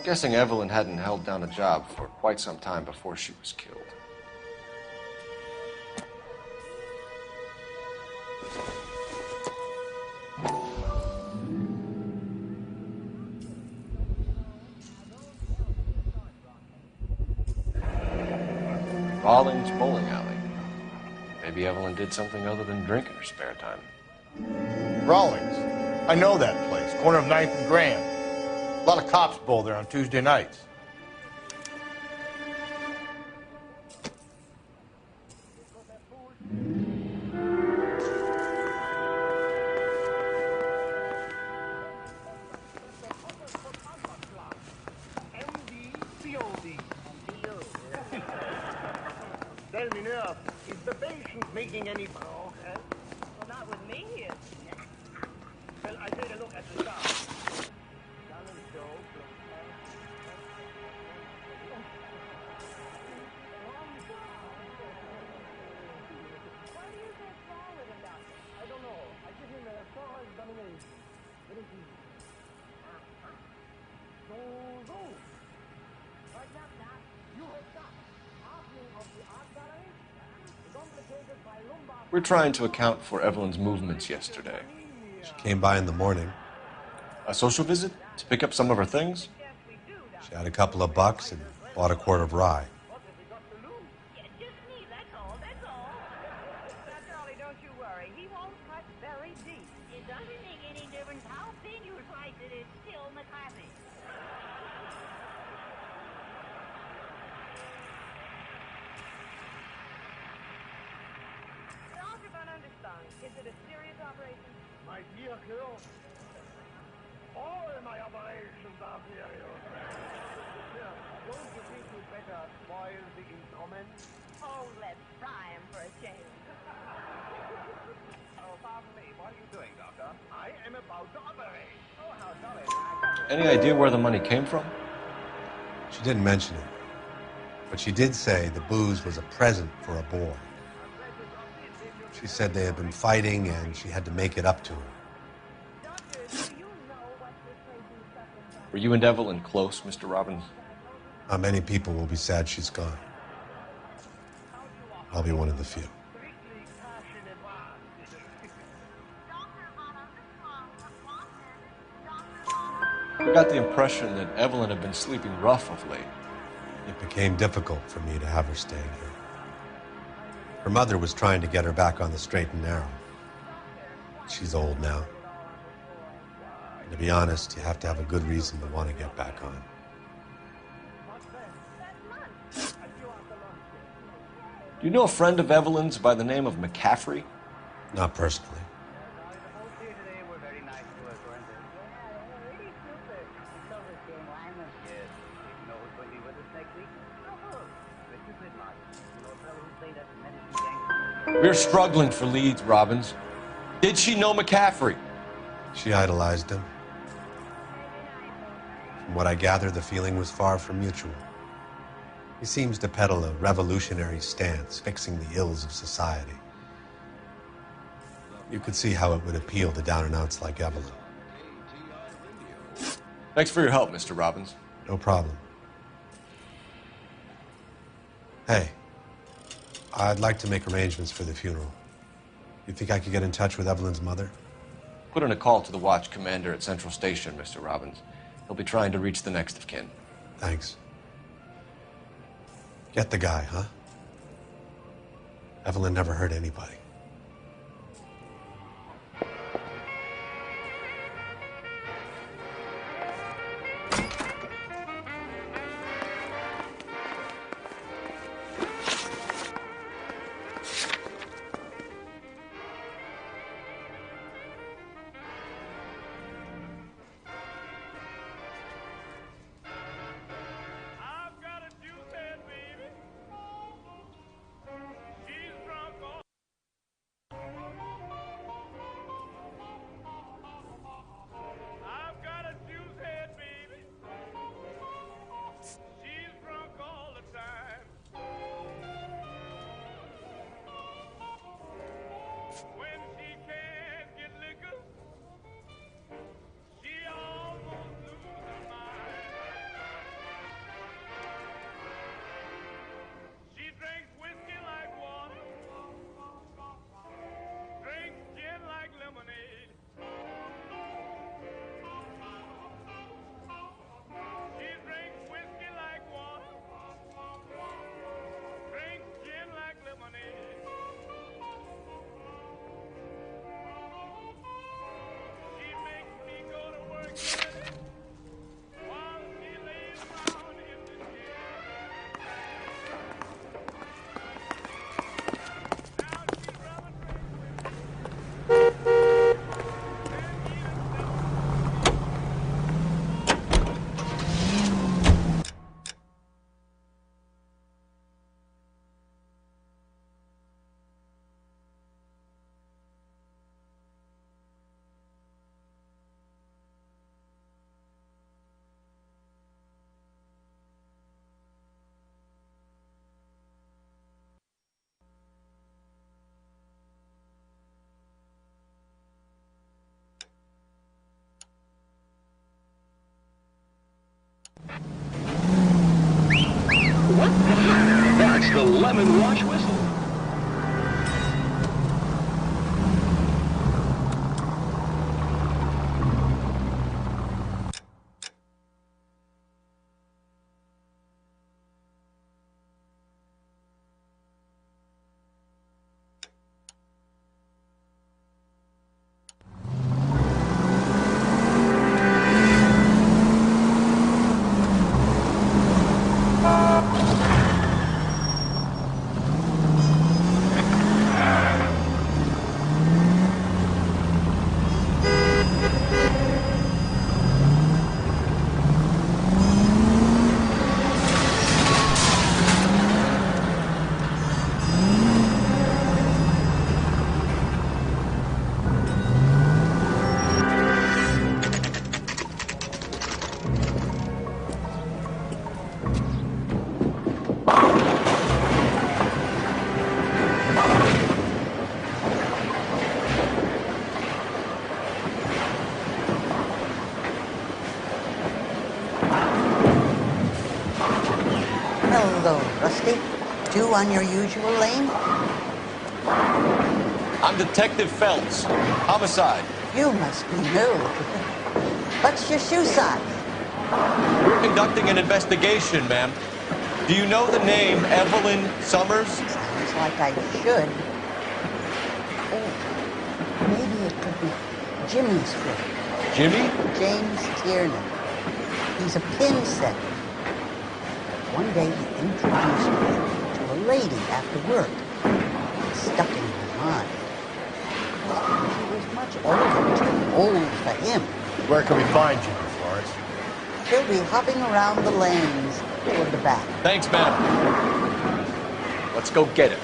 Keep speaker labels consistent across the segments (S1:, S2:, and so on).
S1: Guessing Evelyn hadn't held down a job for quite some time before she was killed. Rawlings Bowling Alley. Maybe Evelyn did something other than drink in her spare time.
S2: Rawlings. I know that place. Corner of 9th and Grand. A lot of cops bowl there on Tuesday nights.
S3: Tell me now, is the patient making any progress?
S4: Well, not with me.
S3: Well, I take a look at the chart. I don't know. I give him a thorough examination. What is he? Go. Right up, Doc. You have got opening of the art gallery. Complicated by lumbar.
S1: We're trying to account for Evelyn's movements yesterday.
S5: She came by in the morning.
S1: A social visit? To pick up some of her things?
S5: She had a couple of bucks and bought a quart of rye.
S4: Yeah, just me, that's all. Now, Charlie, don't you worry. He won't cut very deep. It doesn't make any difference how thin you slice it. It's still McCarthy. Doctor Van Understung, is it a serious operation?
S3: My dear girl, all my operations are serious. Don't you think you'd better spoil the instrument?
S4: Oh, let's try him for a change.
S6: Oh, pardon me. What are you doing, Doctor?
S3: I am about to operate.
S6: Oh, how jolly.
S1: Any idea where the money came from?
S5: She didn't mention it, but she did say the booze was a present for a boy. She said they had been fighting and she had to make it up to her.
S4: Doctor, do you know what this lady's suffering from?
S1: Were you and Evelyn close, Mr. Robbins?
S5: Not many people will be sad she's gone. I'll be one of the few.
S3: Strictly cash in advance.
S1: We got the impression that Evelyn had been sleeping rough of late.
S5: It became difficult for me to have her staying here. Her mother was trying to get her back on the straight and narrow. She's old now. And to be honest, you have to have a good reason to want to get back on.
S1: Do you know a friend of Evelyn's by the name of McCaffrey?
S5: Not personally.
S6: Here today were very nice to us, weren't they?
S4: Really super. So was Jane Wyman.
S6: Yes. You know who's going to be with us next week? Richard Whitlock. You know, a fellow who played at Medicine Gangster.
S1: We're struggling for leads, Robbins. Did she know McCaffrey?
S5: She idolized him. From what I gather, the feeling was far from mutual. He seems to peddle a revolutionary stance, fixing the ills of society. You could see how it would appeal to down-and-outs like Evelyn.
S1: Thanks for your help, Mr. Robbins.
S5: No problem. Hey, I'd like to make arrangements for the funeral. You think I could get in touch with Evelyn's mother?
S1: Put in a call to the watch commander at Central Station, Mr. Robbins. He'll be trying to reach the next of kin.
S5: Thanks. Get the guy, huh? Evelyn never hurt anybody.
S7: That's the lemon wash whistle.
S8: Hello, Rusty. Two on your usual lane?
S1: I'm Detective Phelps. Homicide.
S8: You must be new. What's your shoe size?
S1: We're conducting an investigation, ma'am. Do you know the name Evelyn Summers?
S8: Sounds like I should. Oh, maybe it could be Jimmy's friend.
S1: Jimmy?
S8: James Tiernan. He's a pin setter. One day he introduced me to a lady after work. It stuck in my mind. She was much older, too old for him.
S2: Where can we find Jimmy, Florence?
S8: He'll be hopping around the lanes toward the back.
S1: Thanks, ma'am. Let's go get him.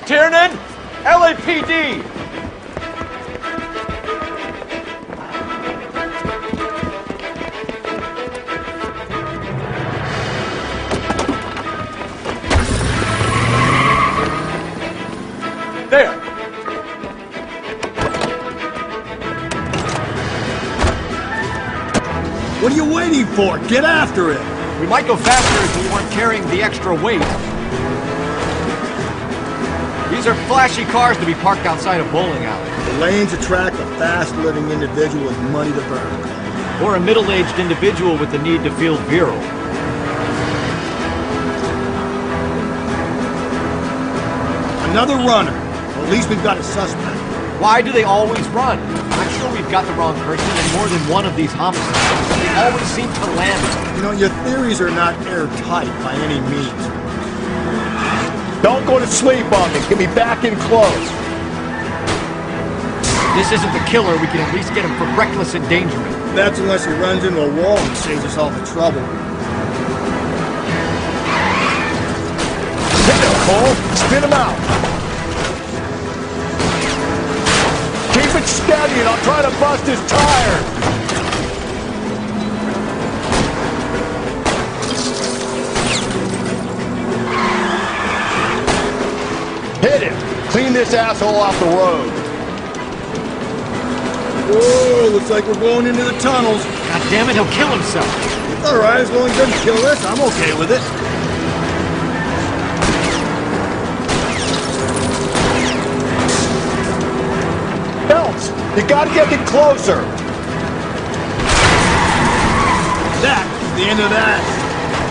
S1: Tiernan! LAPD! There!
S9: What are you waiting for? Get after it!
S10: We might go faster if we weren't carrying the extra weight. These are flashy cars to be parked outside a bowling alley.
S9: The lanes attract a fast-living individual with money to burn.
S10: Or a middle-aged individual with the need to feel virile.
S9: Another runner. Well, at least we've got a suspect.
S10: Why do they always run? I'm sure we've got the wrong person in more than one of these homicides. They always seem to land.
S9: You know, your theories are not airtight by any means.
S2: Don't go to sleep on me. Get me back in close.
S10: This isn't the killer. We can at least get him for reckless endangerment.
S9: That's unless he runs into a wall and saves us all the trouble.
S2: Hit him, Cole. Spin him out. Keep it steady and I'll try to bust his tire. Hit him. Clean this asshole off the road.
S9: Whoa, looks like we're going into the tunnels.
S10: God damn it, he'll kill himself.
S9: It's all right, as long as he doesn't kill us, I'm okay with it.
S2: Phelps, you gotta get me closer.
S9: That's the end of that.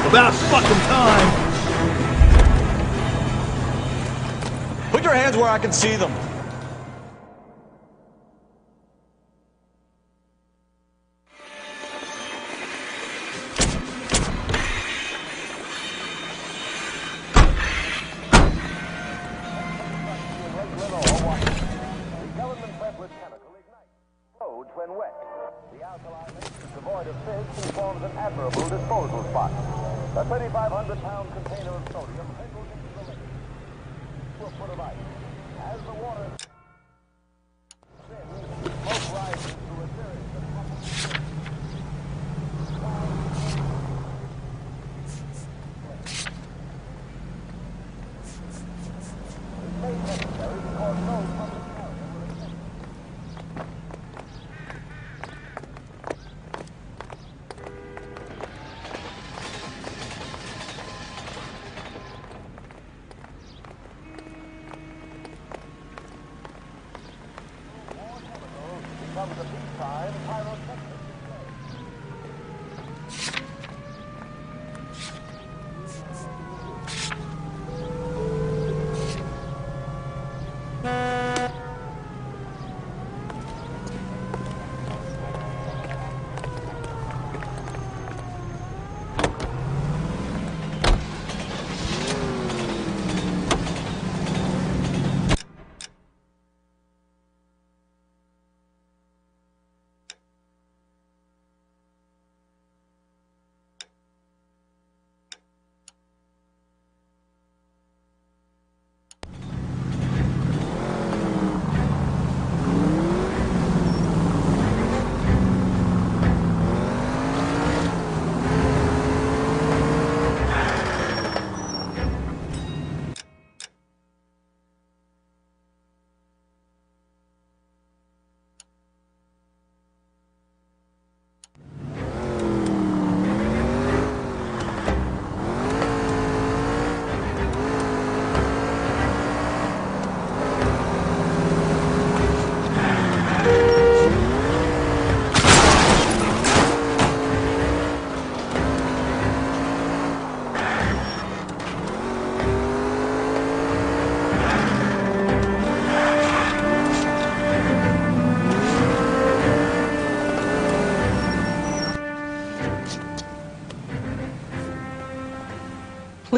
S9: About fucking time.
S1: Put your hands where I can see them.
S3: When wet. The alkali mix is devoid of fish and forms an admirable disposal spot. A 3,500-pound container of sodium trickles into the lake to a foot of ice. As the water thins, smoke rises through a series of bubbles.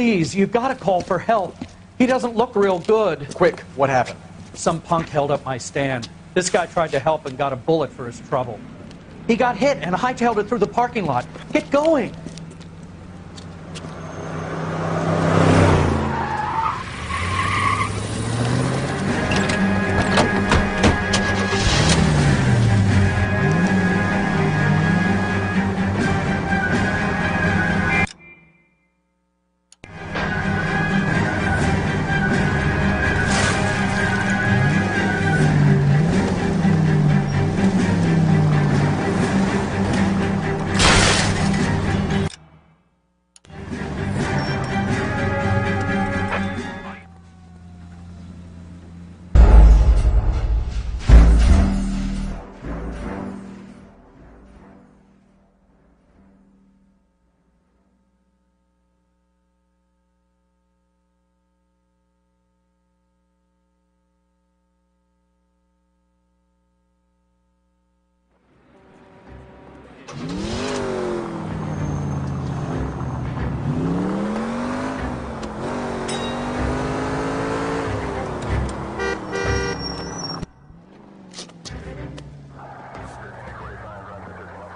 S11: Please, you've got to call for help. He doesn't look real good.
S10: Quick, what happened?
S11: Some punk held up my stand. This guy tried to help and got a bullet for his trouble. He got hit and hightailed it through the parking lot. Get going!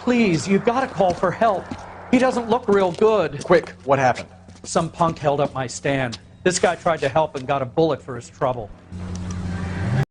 S11: Please, you've got to call for help. He doesn't look real good.
S10: Quick, what happened?
S11: Some punk held up my stand. This guy tried to help and got a bullet for his trouble.